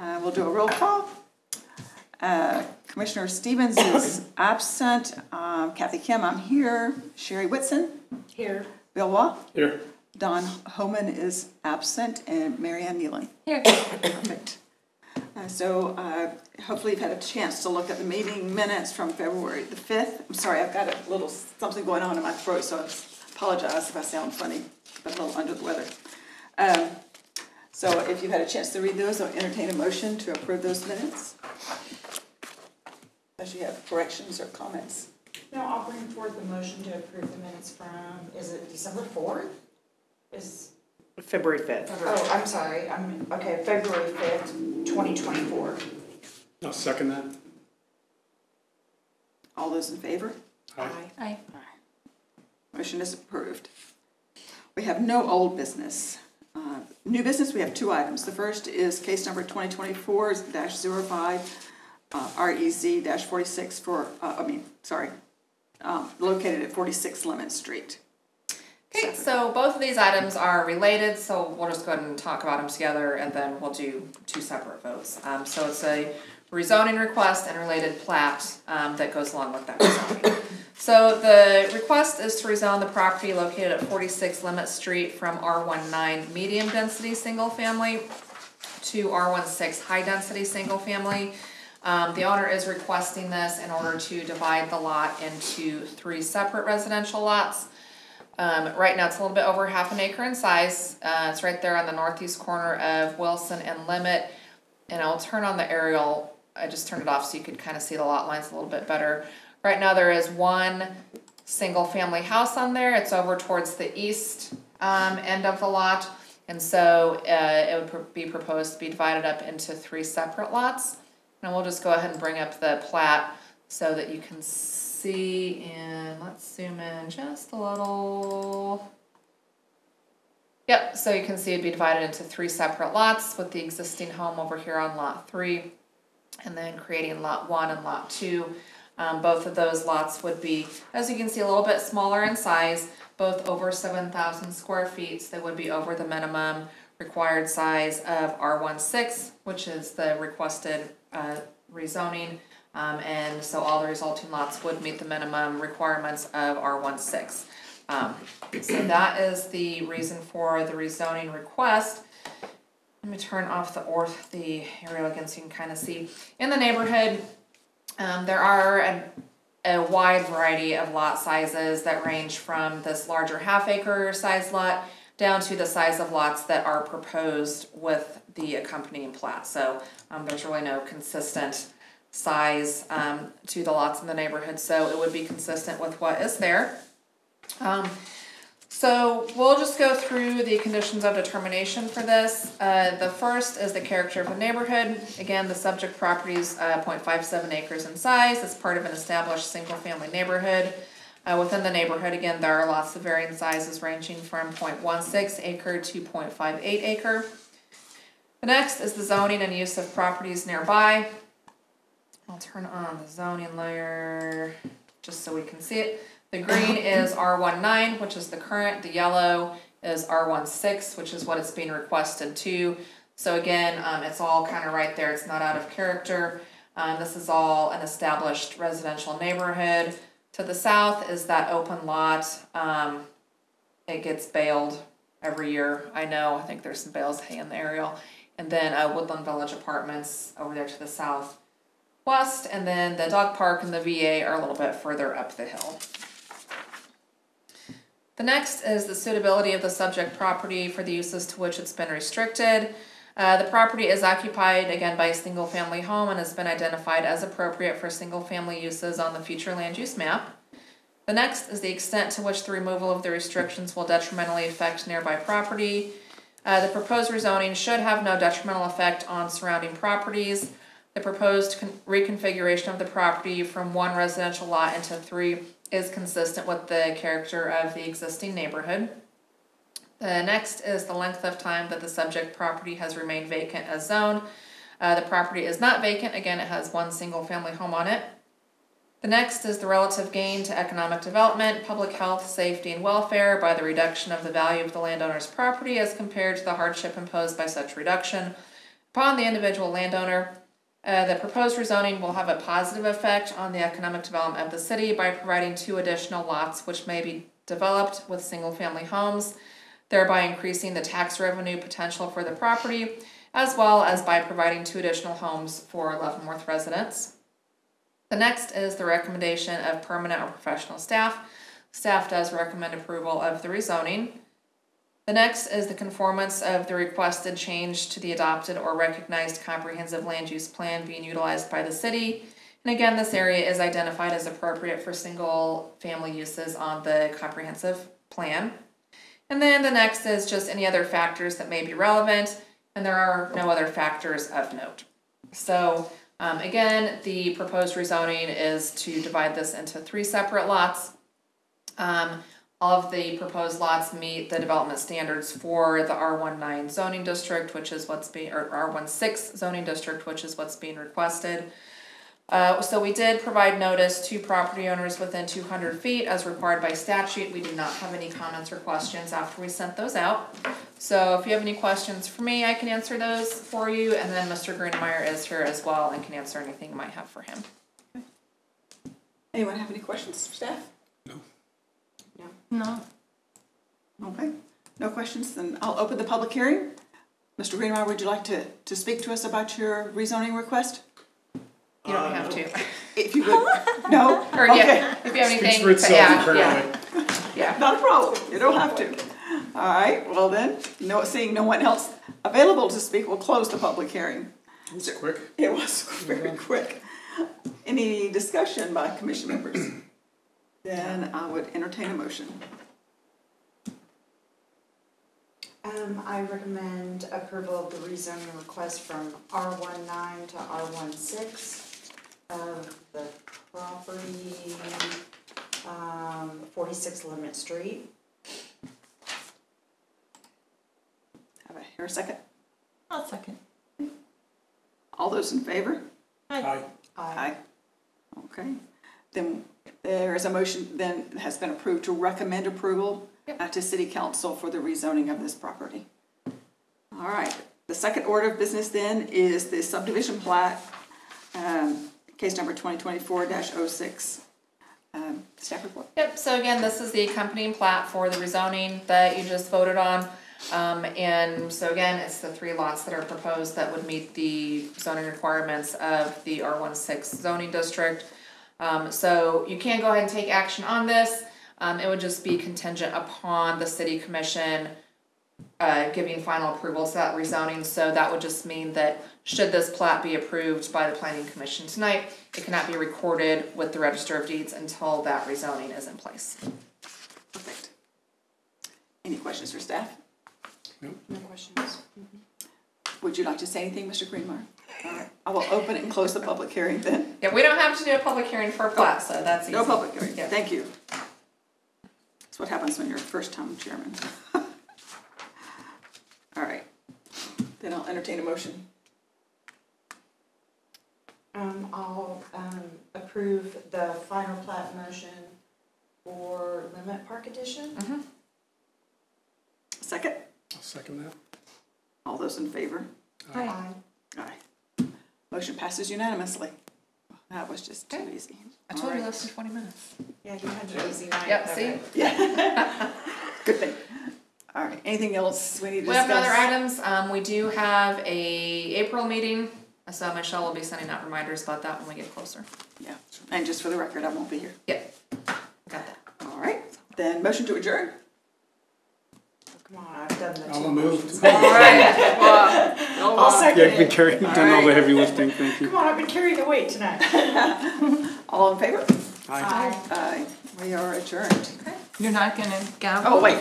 We'll do a roll call. Commissioner Stevens is absent. Kathy Kim, I'm here. Sherry Whitson? Here. Bill Waugh? Here. Don Homan is absent, and Mary Ann Nealon. Here. Perfect. So hopefully you've had a chance to look at the meeting minutes from February the 5th. I'm sorry, I've got a little something going on in my throat, so I apologize if I sound funny. I'm a little under the weather. So if you've had a chance to read those, I'll entertain a motion to approve those minutes. Unless you have corrections or comments. No, I'll bring forth the motion to approve the minutes from, is it December 4th? February 5th. Oh, I'm sorry. Okay, February 5th, 2024. I'll second that. All those in favor? Aye. Aye. Motion is approved. We have no old business. New business, we have two items. The first is case number 2024-05, REZ-46 for, located at 46 Lemon Street. Okay, so both of these items are related, so we'll just go ahead and talk about them together, and then we'll do two separate votes. So it's a rezoning request and related plat that goes along with that rezoning. So the request is to rezone the property located at 46 Lemon Street from R19 medium density single family to R16 high density single family. The owner is requesting this in order to divide the lot into 3 separate residential lots. Right now it's a little bit over ½ an acre in size. It's right there on the northeast corner of Wilson and Limit. And I'll turn on the aerial. I just turned it off so you could kind of see the lot lines a little bit better. Right now there is 1 single family house on there. It's over towards the east end of the lot. And so it would be proposed to be divided up into 3 separate lots. And we'll just go ahead and bring up the plat so that you can see, and let's zoom in just a little. Yep, so you can see it'd be divided into 3 separate lots with the existing home over here on lot 3, and then creating lot 1 and lot 2. Both of those lots would be, as you can see, a little bit smaller in size, both over 7,000 square feet, so they would be over the minimum required size of R16, which is the requested rezoning. And so all the resulting lots would meet the minimum requirements of R16. So that is the reason for the rezoning request. Let me turn off the aerial again so you can kind of see. In the neighborhood, there are a wide variety of lot sizes that range from this larger ½ acre size lot down to the size of lots that are proposed with the accompanying plat. So there's really no consistent size to the lots in the neighborhood, so it would be consistent with what is there. So we'll just go through the conditions of determination for this. The first is the character of the neighborhood. Again, the subject property is 0.57 acres in size. It's part of an established single-family neighborhood. Within the neighborhood, again, there are lots of varying sizes ranging from 0.16 acre to 0.58 acre. The next is the zoning and use of properties nearby. I'll turn on the zoning layer just so we can see it. The green is R19, which is the current. The yellow is R16, which is what it's being requested to. So again, it's all kind of right there. It's not out of character. This is all an established residential neighborhood. To the south is that open lot. It gets baled every year. I know. I think there's some bales of hay in the aerial. And then Woodland Village Apartments over there to the southwest. And then the dog park and the VA are a little bit further up the hill. The next is the suitability of the subject property for the uses to which it's been restricted. The property is occupied, again, by a single-family home and has been identified as appropriate for single-family uses on the future land use map. The next is the extent to which the removal of the restrictions will detrimentally affect nearby property. The proposed rezoning should have no detrimental effect on surrounding properties. The proposed reconfiguration of the property from 1 residential lot into 3 is consistent with the character of the existing neighborhood. The next is the length of time that the subject property has remained vacant as zoned. The property is not vacant. Again, it has 1 single family home on it. The next is the relative gain to economic development, public health, safety, and welfare by the reduction of the value of the landowner's property as compared to the hardship imposed by such reduction. Upon the individual landowner, the proposed rezoning will have a positive effect on the economic development of the city by providing 2 additional lots which may be developed with single-family homes, thereby increasing the tax revenue potential for the property, as well as by providing 2 additional homes for Leavenworth residents. The next is the recommendation of permanent or professional staff. Staff does recommend approval of the rezoning. The next is the conformance of the requested change to the adopted or recognized comprehensive land use plan being utilized by the city. And again, this area is identified as appropriate for single family uses on the comprehensive plan. And then the next is just any other factors that may be relevant, and there are no other factors of note. So again, the proposed rezoning is to divide this into 3 separate lots. All of the proposed lots meet the development standards for the R19 zoning district, which is what's being, or R16 zoning district, which is what's being requested. So we did provide notice to property owners within 200 feet as required by statute. We did not have any comments or questions after we sent those out. So if you have any questions for me, I can answer those for you, and then Mr. Greenmeyer is here as well and can answer anything you might have for him. Okay. Anyone have any questions for staff? No. Okay, no questions, then I'll open the public hearing. Mr. Greenmeyer, would you like to speak to us about your rezoning request? You don't have to. If you would, no? Or Okay. yeah, if you have anything, Speaks for itself, yeah, apparently. yeah. Not a problem, you don't have to. All right, well then, seeing no one else available to speak, we'll close the public hearing. It was quick. It was very quick. Any discussion by commission members? Then I would entertain a motion. I recommend approval of the rezoning request from R19 to R16 of the property, 46 Limit Street. Have I hear a second? I'll second. All those in favor? Aye. Aye. Okay. Then there is a motion then has been approved to recommend approval to City Council for the rezoning of this property. All right. The second order of business then is the subdivision plat, case number 2024-06. Staff report. Yep, so again, this is the accompanying plat for the rezoning that you just voted on. And so again, it's the 3 lots that are proposed that would meet the zoning requirements of the R16 zoning district. So you can go ahead and take action on this. It would just be contingent upon the city commission giving final approval to that rezoning. So that would just mean that should this plat be approved by the planning commission tonight, it cannot be recorded with the register of deeds until that rezoning is in place. Perfect. Any questions for staff? Nope. No questions. Would you like to say anything, Mr. Greenmeyer? All right. I will open it and close the public hearing then. Yeah, we don't have to do a public hearing for a plat, so that's easy. No public hearing. Yeah. Thank you. That's what happens when you're a first-time chairman. All right. Then I'll entertain a motion. I'll approve the final plat motion for Limit Park Edition. Second. I'll second that. All those in favor? Aye. Aye. Motion passes unanimously. That was just too easy. I told you less than 20 minutes. Yeah, you had an easy night. Yep, see? Okay. Yeah. Good thing. All right. Anything else we need to We discuss? have other items. We do have a April meeting, so Michelle will be sending out reminders about that when we get closer. Yeah. And just for the record, I won't be here. Yep, got that. All right. Then motion to adjourn. Come on, I've done the I'll two move. motions. All right. Well, I'll second Yeah, you've been it. carrying, done all the heavy lifting, thank you. Come on, I've been carrying the weight tonight. All in favor? Aye. Aye. We are adjourned. You're not gonna gavel? Oh, wait.